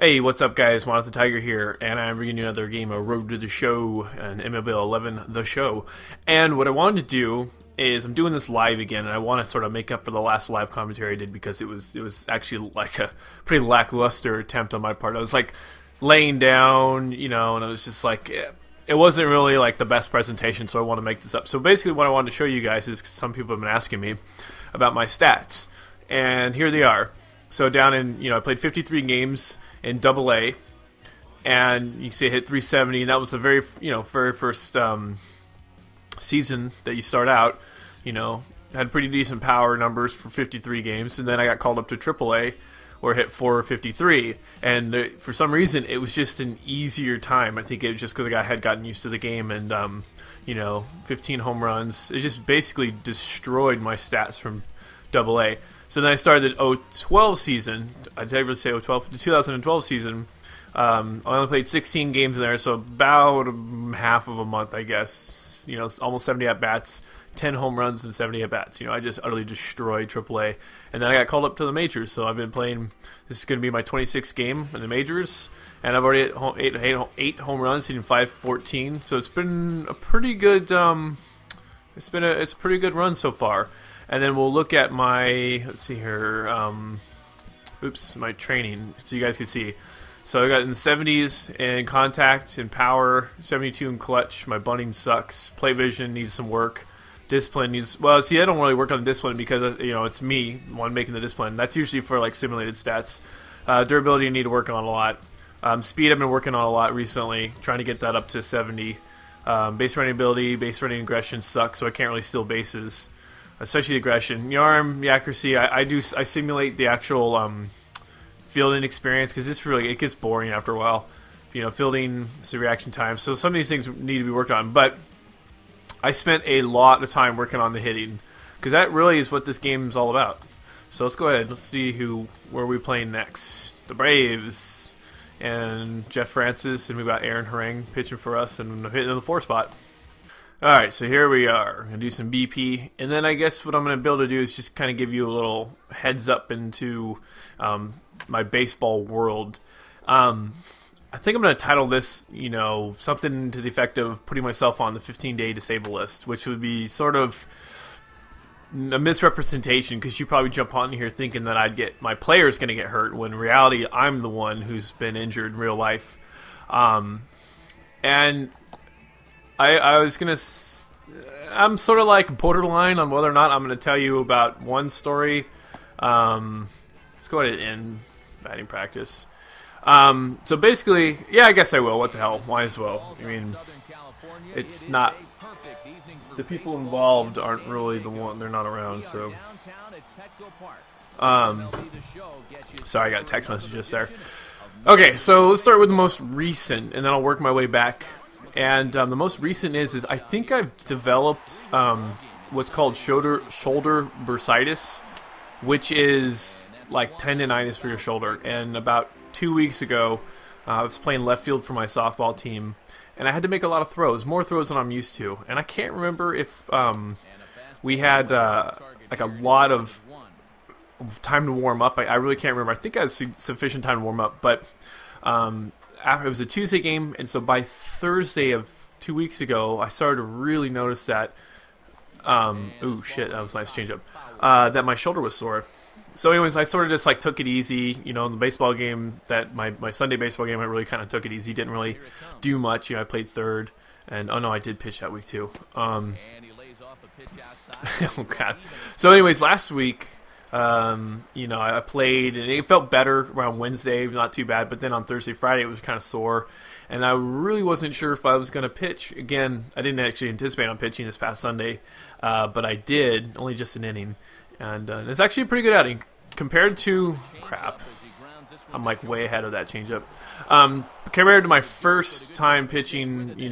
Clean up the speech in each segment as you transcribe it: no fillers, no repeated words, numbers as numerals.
Hey, what's up, guys? Wanted the Tiger here, and I'm bringing you another game of Road to the Show and MLB 11 The Show. And what I wanted to do is I'm doing this live again, and I want to sort of make up for the last live commentary I did because it was actually like a pretty lackluster attempt on my part. I was like laying down, and it was just like it wasn't really like the best presentation, so I want to make this up. So basically, what I wanted to show you guys is some people have been asking me about my stats, and here they are. So down in, I played 53 games in Double-A, and you see I hit 370, and that was the very first season that you start out. Had pretty decent power numbers for 53 games, and then I got called up to Triple-A, where I hit 453, and for some reason it was just an easier time. I think it was just because I had gotten used to the game, and 15 home runs. It just basically destroyed my stats from Double-A. So then I started the 012 season. I'd ever say 012, the 2012 season. I only played 16 games there, so about half of a month, I guess. Almost 70 at bats, 10 home runs and 70 at bats. I just utterly destroyed AAA, and then I got called up to the majors. So I've been playing. This is going to be my 26th game in the majors, and I've already hit eight home runs, hitting 514. So it's been a pretty good. It's a pretty good run so far. And then we'll look at my, let's see here, my training, so you guys can see. So I got in the 70s in contact and power, 72 in clutch. My bunting sucks. Play vision needs some work. Discipline needs, I don't really work on the discipline because, it's me, the one making the discipline. That's usually for, like, simulated stats. Durability I need to work on a lot. Speed I've been working on a lot recently, trying to get that up to 70. Base running ability, base running aggression sucks, so I can't really steal bases. Especially the aggression, the arm, the accuracy. I simulate the actual fielding experience because it gets boring after a while. Fielding, the reaction time. So some of these things need to be worked on. But I spent a lot of time working on the hitting because that really is what this game is all about. So let's go ahead. Let's see where we're playing next. The Braves and Jeff Francis, and we've got Aaron Hernia pitching for us and hitting in the 4 spot. Alright, so here we are. I'm going to do some BP, and then I guess what I'm going to be able to do is just kind of give you a little heads up into my baseball world. I think I'm going to title this, something to the effect of putting myself on the 15-day disabled list, which would be sort of a misrepresentation because you probably jump on here thinking that my player's going to get hurt, when in reality I'm the one who's been injured in real life. And I was going to... I'm sort of like borderline on whether or not I'm going to tell you about one story. Let's go ahead and end batting practice. So basically, yeah, I guess I will. What the hell? Might as well. I mean, it's not... The people involved aren't really the one. They're not around, so... Sorry, I got a text message just there. Okay, so let's start with the most recent, and then I'll work my way back. And the most recent is I think I've developed what's called shoulder bursitis, which is like tendonitis for your shoulder. And about 2 weeks ago, I was playing left field for my softball team, and I had to make a lot of throws, more throws than I'm used to. And I can't remember if we had like a lot of time to warm up. I really can't remember. I think I had sufficient time to warm up, but... it was a Tuesday game, and so by Thursday of 2 weeks ago, I started to really notice that, ooh, shit, that was a nice change-up, that my shoulder was sore. So anyways, I sort of just, took it easy, in the baseball game, my Sunday baseball game, I really kind of took it easy, didn't really do much, I played third, and, oh no, I did pitch that week too. Oh, God. So anyways, last week... I played, and it felt better around Wednesday, not too bad, but then on Thursday, Friday, it was kind of sore, and I really wasn't sure if I was going to pitch. Again, I didn't actually anticipate on pitching this past Sunday, but I did, only just an inning, and it's actually a pretty good outing, compared to, crap, I'm way ahead of that changeup. Compared to my first time pitching, it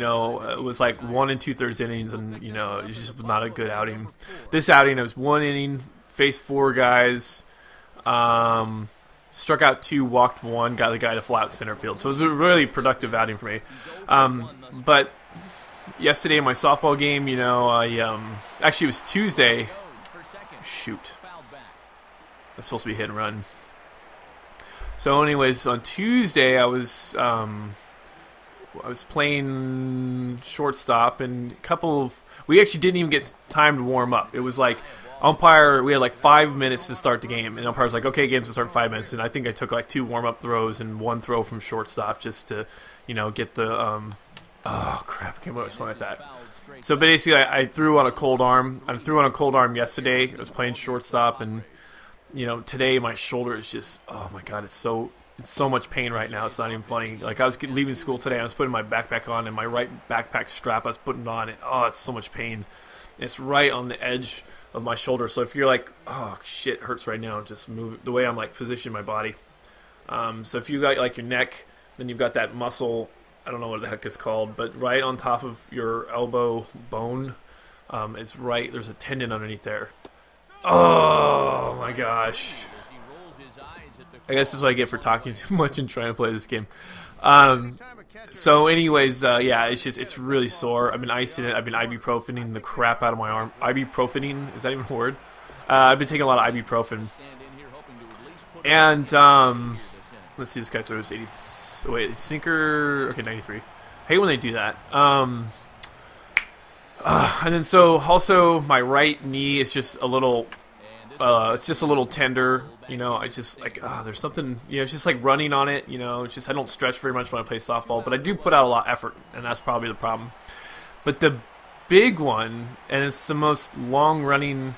was 1 2/3 innings, and, it was just not a good outing. This outing, it was 1 inning, faced 4 guys, struck out 2, walked 1, got the guy to flat center field. So it was a really productive outing for me. But yesterday in my softball game, actually it was Tuesday. Shoot. It's supposed to be hit and run. So anyways, on Tuesday I was playing shortstop, and we actually didn't even get time to warm up. It was like we had like 5 minutes to start the game, and umpire was like, okay, game's to start in 5 minutes, and I think I took like 2 warm-up throws and 1 throw from shortstop just to, get the, oh crap, I can't believe I swung at that. So basically I threw on a cold arm. I threw on a cold arm yesterday. I was playing shortstop, and, today my shoulder is just, oh my god, it's so much pain right now. It's not even funny. Like, I was leaving school today, I was putting my backpack on, and my right backpack strap I was putting on, and oh, it's so much pain. It's right on the edge of my shoulder. So if you're like, oh shit, hurts right now, just move the way I'm like positioning my body. So if you got like your neck, then you've got that muscle, I don't know what the heck it's called, but right on top of your elbow bone, is right, there's a tendon underneath there. Oh my gosh. I guess this is what I get for talking too much and trying to play this game. So anyways, yeah, it's really sore. I've been icing it. I've been ibuprofen-ing the crap out of my arm. Ibuprofen-ing? Is that even a word? I've been taking a lot of ibuprofen. And, let's see, this guy throws 80... Wait, sinker... Okay, 93. I hate when they do that. And then so, also, my right knee is just a little... it's just a little tender, I just like, there's something, it's just like running on it, it's just, I don't stretch very much when I play softball, but I do put out a lot of effort, and that's probably the problem. But the big one, and it's the most long running,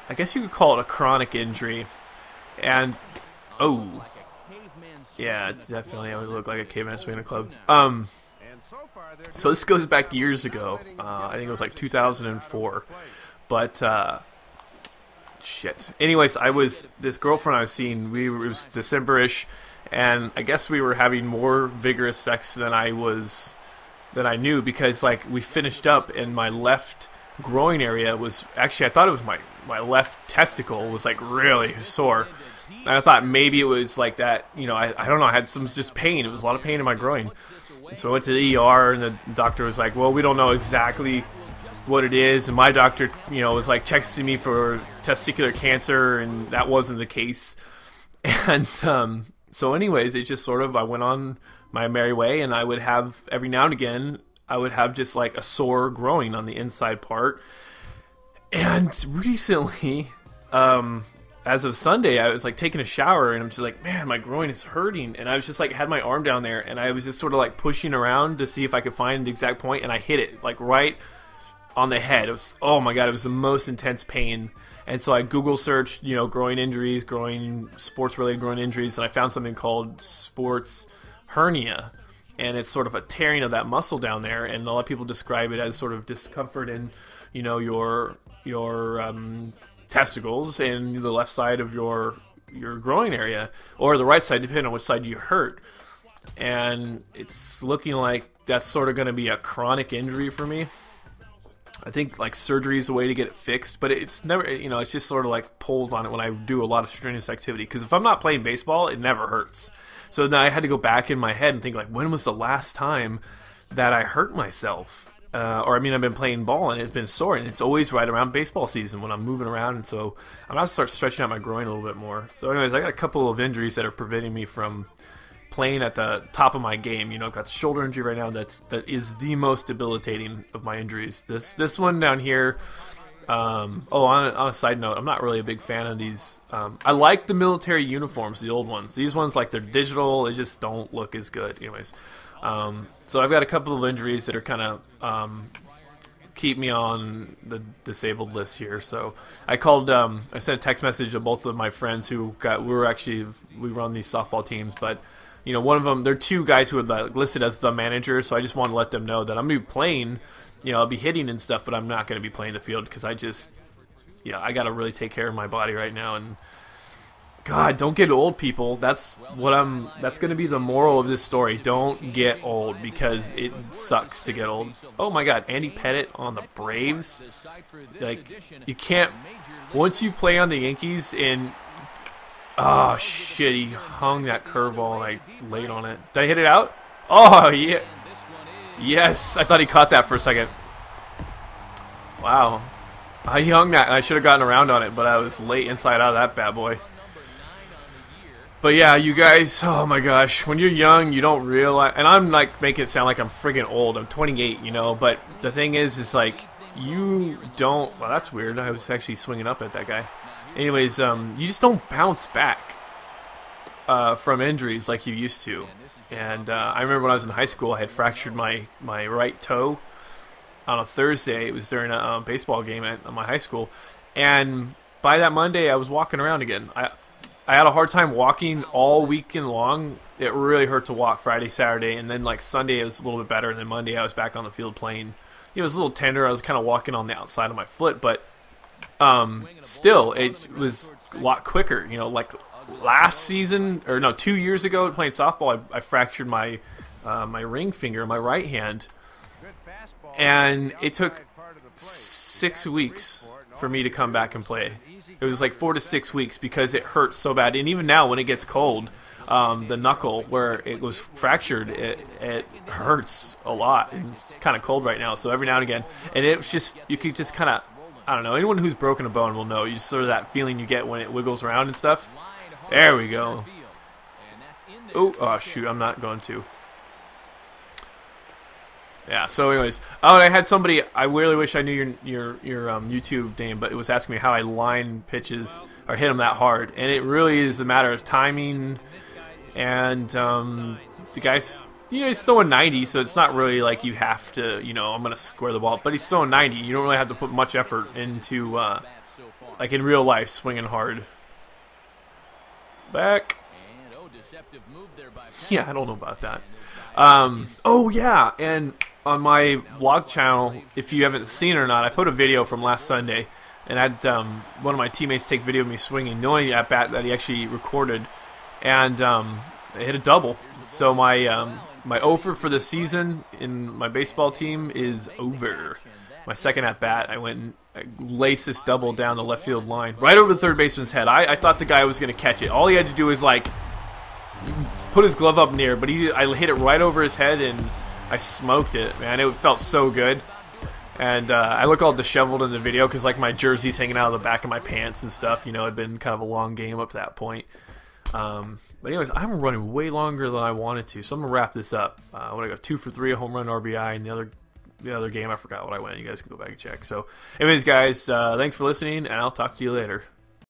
I guess you could call it a chronic injury, and, oh, yeah, definitely, I would look like a caveman swinging a club. So this goes back years ago, I think it was like 2004, but, shit. Anyways, this girlfriend I was seeing, it was December-ish, and I guess we were having more vigorous sex than I knew, because like we finished up and my left groin area was actually, I thought it was my left testicle was like really sore, and I thought maybe it was like that, I don't know, I had some just pain. It was a lot of pain in my groin, and so I went to the ER, and the doctor was like, well, we don't know exactly what it is, and my doctor, was like texting me for testicular cancer, and that wasn't the case. And so anyways, it just sort of, I went on my merry way, and I would have, every now and again, I would have just like a sore growing on the inside part. And recently, as of Sunday, I was like taking a shower, and I'm just like, man, my groin is hurting, and I was just like, had my arm down there, and I was just sort of like pushing around to see if I could find the exact point, and I hit it like right on the head. It was, oh my god, it was the most intense pain. And so I Google searched, groin injuries, sports-related groin injuries, and I found something called sports hernia. And it's sort of a tearing of that muscle down there, and a lot of people describe it as sort of discomfort in, your testicles and the left side of your groin area, or the right side, depending on which side you hurt. And it's looking like that's sort of going to be a chronic injury for me. I think like surgery is a way to get it fixed, but it's never, it's just sort of like pulls on it when I do a lot of strenuous activity. Because if I'm not playing baseball, it never hurts. So then I had to go back in my head and think like, when was the last time that I hurt myself? I've been playing ball and it's been sore, and it's always right around baseball season when I'm moving around, and so I'm going to start stretching out my groin a little bit more. So anyways, I got a couple of injuries that are preventing me from playing at the top of my game. I've got the shoulder injury right now that is the most debilitating of my injuries. This one down here, on a side note, I'm not really a big fan of these. I like the military uniforms, the old ones. These ones, like, they're digital, they just don't look as good. Anyways, so I've got a couple of injuries that are kind of keep me on the disabled list here. So I called, I sent a text message to both of my friends we run these softball teams, but one of them, there are 2 guys who are listed as the manager, so I just want to let them know that I'm going to be playing, I'll be hitting and stuff, but I'm not going to be playing the field, because I just, I got to really take care of my body right now, and God, don't get old, people. That's going to be the moral of this story. Don't get old, because it sucks to get old. Oh my God, Andy Pettitte on the Braves? Like, you can't, once you play on the Yankees and, oh shit, he hung that curveball and I laid on it. Did I hit it out? Oh yeah. Yes, I thought he caught that for a second. Wow. He hung that, and I should have gotten around on it, but I was late inside out of that bad boy. But yeah, you guys, oh my gosh, when you're young, you don't realize, and I'm like making it sound like I'm friggin' old. I'm 28, you know, but the thing is like, you don't, well, that's weird. I was actually swinging up at that guy. Anyways, you just don't bounce back from injuries like you used to. And I remember when I was in high school, I had fractured my right toe on a Thursday. It was during a baseball game at my high school. And by that Monday, I was walking around again. I had a hard time walking all weekend long. It really hurt to walk Friday, Saturday, and then like Sunday it was a little bit better, and then Monday I was back on the field playing. It was a little tender. I was kind of walking on the outside of my foot, but still, it was a lot quicker. You know, like last season, or no, 2 years ago playing softball, I fractured my my ring finger, my right hand, and it took 6 weeks for me to come back and play. It was like 4 to 6 weeks because it hurt so bad. And even now, when it gets cold, the knuckle where it was fractured, it hurts a lot. And it's kind of cold right now, so every now and again. And it's just, you could just kind of, I don't know, anyone who's broken a bone will know. You just sort of that feeling you get when it wiggles around and stuff. There we go. Oh shoot, I'm not going to. Yeah, so anyways, I had somebody, I really wish I knew your YouTube name, but it was asking me how I line pitches or hit them that hard. And it really is a matter of timing, and the guy's, you know, he's throwing 90, so it's not really like you have to, you know, I'm going to square the ball. But he's throwing 90. You don't really have to put much effort into, like in real life, swinging hard. Back. Yeah, I don't know about that. Oh, yeah, and on my vlog channel, if you haven't seen it or not, I put a video from last Sunday, and I had one of my teammates take video of me swinging, knowing at bat that he actually recorded, and I hit a double. So my my over for the season in my baseball team is over. My second at bat, I went and I laced this double down the left field line, right over the third baseman's head. I thought the guy was going to catch it. All he had to do was like put his glove up near, but I hit it right over his head and I smoked it, man. It felt so good. And I look all disheveled in the video because like my jersey's hanging out of the back of my pants and stuff. You know, it'd been kind of a long game up to that point. But anyways, I'm running way longer than I wanted to, so I'm gonna wrap this up. When I go 2 for 3, a home run, RBI, and the other game I forgot what I went. You guys can go back and check. So, anyways, guys, thanks for listening, and I'll talk to you later.